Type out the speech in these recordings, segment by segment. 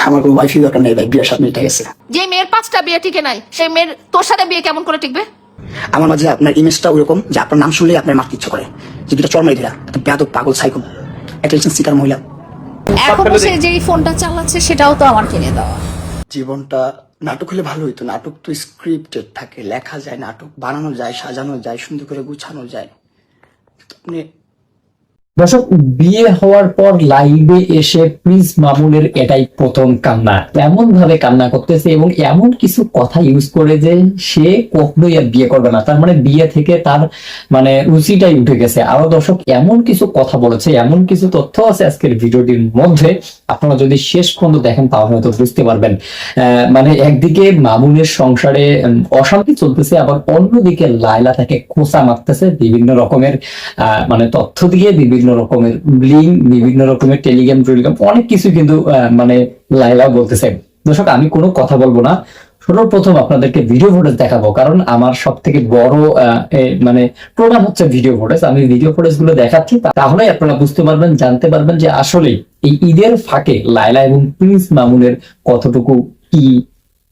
আমার কোনো ওয়াইফই দরকার নেই ভাই, বিয়ের সাথে মিটে গেছে। যে মেয়ের 5টা বিয়ে টিকে নাই, সেই মেয়ের তোর সাথে বিয়ে কেমন করে টিকবে? আমার মাঝে আপনার ইমেজটা ওইরকম যে আপনার নাম শুনলেই আপনার মারতে ইচ্ছে করে, যে দুটা চরমাই ধরা, একটা বেয়াদব পাগল সাইকো অ্যাটেনশন সিকার মহিলা। এখনো সে যেই ফোনটা চালাচ্ছে সেটাও তো আমার কিনে দেওয়া। জীবনটা নাটক হলে ভালো হইতো। নাটক তো স্ক্রিপ্টেড থাকে, লেখা যায়, নাটক বানানো যায়, সাজানো যায়, সুন্দর করে গুছানো যায়। আপনি দর্শক, বিয়ে হওয়ার পর লাইভে এসে প্রিন্স মামুনের এটাই প্রথম কান্না। এমন ভাবে কান্না করতেছে এবং এমন কিছু কথা ইউজ করে যে সে কখনোই আর বিয়ে করবে না, তার মানে বিয়ে থেকে তার মানে রুচিটাই উঠে গেছে। আরো দর্শক এমন কিছু কথা বলেছে, এমন কিছু তথ্য আছে আজকের ভিডিওটির মধ্যে, আপনারা যদি শেষ পর্যন্ত দেখেন তাহলে হয়তো বুঝতে পারবেন। মানে একদিকে মামুনের সংসারে অশান্তি চলতেছে, আবার অন্যদিকে লায়লা তাকে খোঁচা মারতেছে বিভিন্ন রকমের মানে তথ্য দিয়ে, বিভিন্ন রকমের লিঙ্ক, বিভিন্ন রকমের টেলিগ্রাম অনেক কিছু কিন্তু মানে লায়লা বলতেছে। দর্শক, আমি কোনো কথা বলবো না, সর্বপ্রথম আপনাদেরকে ভিডিও ফুটেজ দেখাবো, কারণ আমার সব থেকে বড় মানে প্রমাণ হচ্ছে ভিডিও ফুটেজ। আমি ভিডিও ফুটেজ গুলো দেখাচ্ছি, তাহলে আপনারা বুঝতে পারবেন, জানতে পারবেন যে আসলে এই ঈদের ফাঁকে লায়লা এবং প্রিন্স মামুনের কতটুকু কি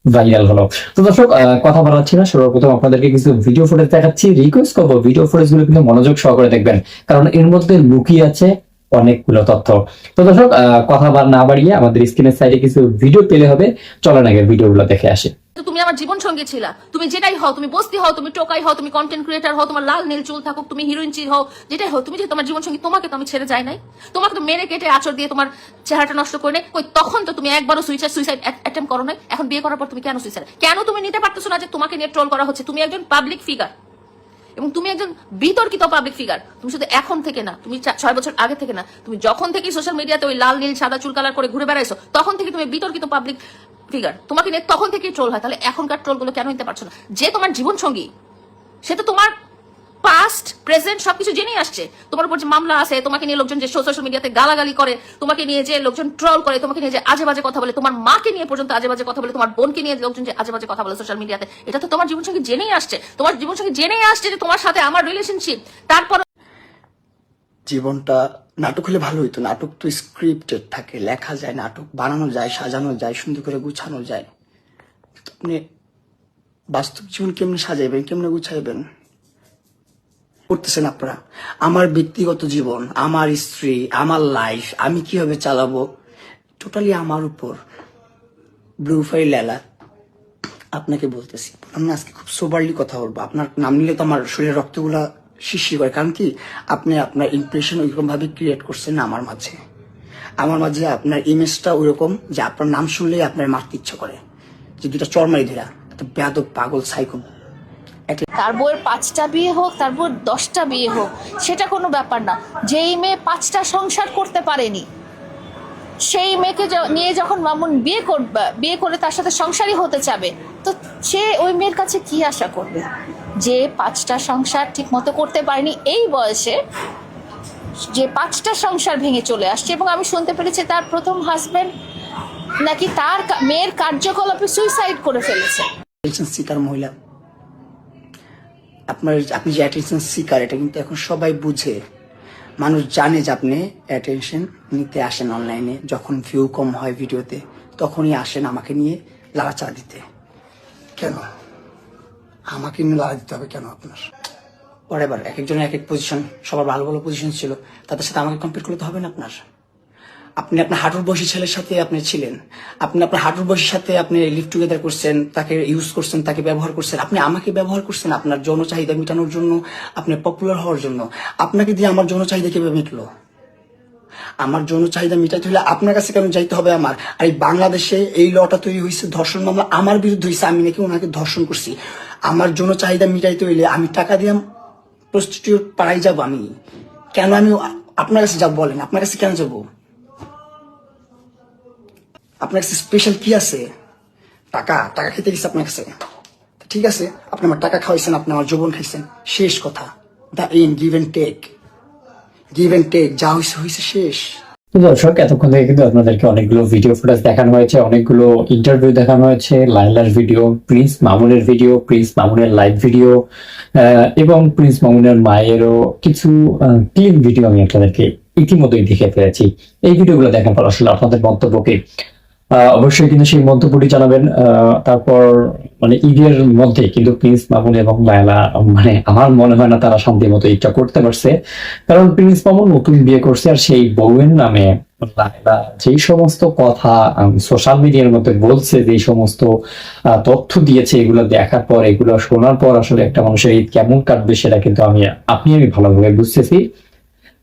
ভাইরাল হলো। তো দর্শক, কথা বাড়াচ্ছি না, সর্বপ্রথম আপনাদেরকে কিছু ভিডিও ফুটেজ দেখাচ্ছি। রিকোয়েস্ট করবো ভিডিও ফুটেজ গুলো কিন্তু মনোযোগ সহকারে দেখবেন, কারণ এর মধ্যে লুকিয়ে আছে অনেকগুলো তথ্য। তো দর্শক, কথা না বাড়িয়ে আমাদের স্ক্রিনের সাইডে কিছু ভিডিও পেলে হবে, চলেন আগে ভিডিওগুলো দেখে আসি। তুমি আমার জীবন সঙ্গী ছিলা, তুমি যেটাই হও, তুমি বস্তি হও, তুমি টোকাই হও, তুমি কন্টেন্ট ক্রিয়েটার হও, তোমার লাল নীল চুল থাকুক, তুমি হিরোইন হও, যেটাই হও, তুমি যে তোমার জীবন সঙ্গী, তোমাকে তো আমি ছেড়ে যাই নাই। তোমাকে তো মেরে কেটে আচর দিয়ে তোমার চেহারাটা নষ্ট করে নেই। কই তখন তো তুমি একবারও সুইসাইড অ্যাটেম্প করো নাই। এখন বিয়ে করার পর তুমি কেন সুইসাইড, কেন তুমি নিতে পারতেছো না যে তোমাকে নিয়ে ট্রোল করা হচ্ছে? তুমি একজন পাবলিক ফিগার এবং তুমি একজন বিতর্কিত পাবলিক ফিগার। তুমি শুধু এখন থেকে না, তুমি 6 বছর আগে থেকে না, তুমি যখন থেকে সোশ্যাল মিডিয়াতে ওই লাল নীল সাদা চুল কালার করে ঘুরে বেড়াইছো, তখন থেকে তুমি বিতর্কিত পাবলিক ফিগার। তোমাকে নিয়ে তখন থেকেই ট্রোল হয়। তাহলে এখনকার ট্রোল গুলো কেন নিতে পারছো না? যে তোমার জীবন সঙ্গী, সে তো তোমার পাস্ট প্রেজেন্ট সবকিছু জেনেই আসছে। তোমার উপর যে মামলা আছে, তোমাকে নিয়ে লোকজন যে সোশ্যাল মিডিয়াতে গালাগালি করে, তোমাকে নিয়ে যে লোকজন ট্রল করে, তোমাকে নিয়ে যে আজে বাজে কথা বলে, তোমার মাকে নিয়ে পর্যন্ত আজে বাজে কথা বলে, তোমার বোনকে নিয়ে লোকজন যে আজে বাজে কথা বলে সোশ্যাল মিডিয়াতে, এটা তো তোমার জীবন সঙ্গী জেনেই আসছে। তোমার জীবন সঙ্গী জেনেই আসছে যে তোমার সাথে আমার রিলেশনশিপ। তারপর জীবনটা নাটক হলে ভালো হইতো। নাটক তো স্ক্রিপ্টেড থাকে, লেখা যায়, নাটক বানানো যায়, সাজানো যায়, সুন্দর করে গুছানো যায়। আপনি বাস্তব জীবন কেমনে সাজাইবেন, কেমনে গুছাইবেন করতেছেন আপনারা। আমার ব্যক্তিগত জীবন, আমার স্ত্রী, আমার লাইফ, আমি কিভাবে চালাবো, টোটালি আমার উপর। ব্লু ফাইল লেলা আপনাকে বলতেছি, আমি আজকে খুব সোবারলি কথা বলবো। আপনার নাম নিলে তো আমার শরীরের রক্তগুলা শিরশির করে, কারণ কি আপনি আপনার ইমপ্রেশন ওইরকম ভাবে ক্রিয়েট করছেন না আমার মাঝে। আমার মাঝে আপনার ইমেজটা ওইরকম যে আপনার নাম শুনলেই আপনার মারতে ইচ্ছা করে, যে দুটা চরমাই ধরা, একটা বেয়াদব পাগল সাইকো। তার বউয়ের 5টা বিয়ে হোক, তার বউয়ের 10টা বিয়ে হোক, সেটা কোনো ব্যাপার না। যেই মেয়ে 5টা সংসার করতে পারেনি, সেই মেয়েকে নিয়ে যখন মামুন বিয়ে করে তার সাথে সংসারই হতে চাবে, তো সে ওই মেয়ের কাছে কি আশা করবে? যে 5টা সংসার ঠিক মতো করতে পারেনি এই বয়সে, যে 5টা সংসার ভেঙে চলে আসছে, এবং আমি শুনতে পেরেছি তার প্রথম হাজবেন্ড নাকি তার মেয়ের কার্যকলাপে সুইসাইড করে ফেলেছে। সিকার মহিলা, আপনি যে অ্যাটেনশন সিকার, এটা কিন্তু এখন সবাই বুঝে। মানুষ জানে যে আপনি অ্যাটেনশন নিতে আসেন অনলাইনে, যখন ভিউ কম হয় ভিডিওতে তখনই আসেন আমাকে নিয়ে লাড়াচা দিতে। কেন আমাকে নিয়ে লাড়া দিতে হবে কেন আপনার? এবার এক একজনের এক এক পজিশন, সবার ভালো ভালো পজিশন ছিল, তাদের সাথে আমাকে কম্পেয়ার করতে হবে না আপনার। আপনি আপনার হাঁটুর বয়সী ছেলের সাথে আপনি ছিলেন, আপনি আপনার হাঁটুর বয়সীর সাথে আপনি লিভ টুগেদার করছেন, তাকে ইউজ করছেন, তাকে ব্যবহার করছেন। আপনি আমাকে ব্যবহার করছেন আপনার যৌন চাহিদা মেটানোর জন্য, আপনি পপুলার হওয়ার জন্য। আপনাকে দিয়ে আমার যৌন চাহিদা কিভাবে মিটলো? আমার যৌন চাহিদা মিটাইতে হলে আপনার কাছে কেন যাইতে হবে আমার? আর এই বাংলাদেশে এই লটা তৈরি হয়েছে, ধর্ষণ মামলা আমার বিরুদ্ধে হয়েছে, আমি নাকি ওনাকে ধর্ষণ করছি। আমার যৌন চাহিদা মিটাইতে হইলে আমি টাকা দিয়ে প্রস্টিটিউট পাড়াই যাবো। আমি কেন আমি আপনার কাছে যাবো বলেন? আপনার কাছে কেন যাবো? আপনার কাছে স্পেশাল কি আছে? টাকা খেতে গেছে আপনার কাছে, ঠিক আছে, আপনি আমার টাকা খাওয়াইছেন, আপনি আমার যৌবন খাইছেন, শেষ কথা। দা ইন গিভ এন্ড টেক, যা হয়েছে হয়েছে, শেষ। তো দর্শক, এতক্ষণ থেকে কিন্তু আপনাদেরকে অনেকগুলো ভিডিও ফুটেজ দেখানো হয়েছে, অনেকগুলো ইন্টারভিউ দেখানো হয়েছে, লায়লার ভিডিও, প্রিন্স মামুনের ভিডিও, প্রিন্স মামুনের লাইভ ভিডিও এবং প্রিন্স মামুনের মায়েরও কিছু ক্লিপ ভিডিও আমি আপনাদেরকে ইতিমধ্যেই দেখে ফেলেছি। এই ভিডিওগুলো দেখার পর আসলে আপনাদের মন্তব্যকে অবশ্যই কিন্তু সেই মন্তব্যটি জানাবেন। তারপর মানে ঈদের মধ্যে কিন্তু প্রিন্স মামুন এবং লায়লা মানে আমার মনে হয় না তারা শান্তি মতো ঈদটা করতে পারছে, কারণ প্রিন্স মামুন নতুন বিয়ে করছে আর সেই বউয়ের নামে লায়লা যেই সমস্ত কথা সোশ্যাল মিডিয়ার মধ্যে বলছে, যেই সমস্ত তথ্য দিয়েছে, এগুলো দেখার পর এগুলো শোনার পর আসলে একটা মানুষের ঈদ কেমন কাটবে সেটা কিন্তু আমি ভালোভাবে বুঝতেছি।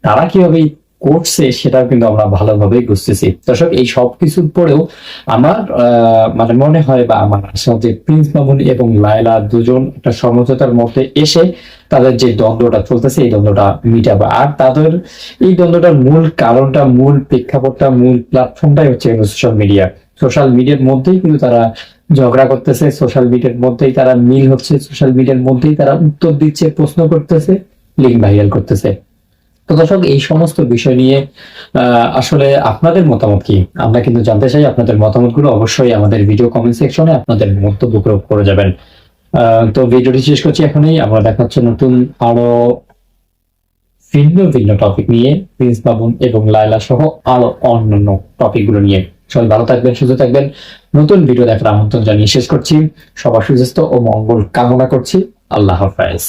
তারা কিভাবে ঈদ করছে সেটাও কিন্তু আমরা ভালোভাবেই বুঝতেছি। দর্শক, এই সব কিছুর পরেও আমার মানে মনে হয় বা আমার আশা যে প্রিন্স মামুন এবং লায়লা দুজন একটা সমঝোতার মধ্যে এসে তাদের যে দ্বন্দ্বটা চলতেছে এই দ্বন্দ্বটা মিটাবে। আর তাদের এই দ্বন্দ্বটার মূল কারণটা, মূল প্রেক্ষাপটটা, মূল প্ল্যাটফর্মটাই হচ্ছে সোশ্যাল মিডিয়া। সোশ্যাল মিডিয়ার মধ্যেই কিন্তু তারা ঝগড়া করতেছে, সোশ্যাল মিডিয়ার মধ্যেই তারা মিল হচ্ছে, সোশ্যাল মিডিয়ার মধ্যেই তারা উত্তর দিচ্ছে, প্রশ্ন করতেছে, লিঙ্ক ভাইরাল করতেছে। তো দর্শক, এই সমস্ত বিষয় নিয়ে আসলে আপনাদের মতামত কি আমরা কিন্তু জানতে চাই। আপনাদের মতামতগুলো অবশ্যই আমাদের ভিডিও কমেন্ট সেকশনে আপনাদের মন্তব্য করে যাবেন। তো ভিডিওটি শেষ করছি এখনই। আমরা দেখা হচ্ছে নতুন আরো ভিন্ন ভিন্ন টপিক নিয়ে, প্রিন্স মামুন এবং লায়লা সহ আরো অন্যান্য টপিক গুলো নিয়ে। সবাই ভালো থাকবেন, সুস্থ থাকবেন। নতুন ভিডিও দেখার আমন্ত্রণ জানিয়ে শেষ করছি। সবার সুস্বাস্থ্য ও মঙ্গল কামনা করছি। আল্লাহ হাফেজ।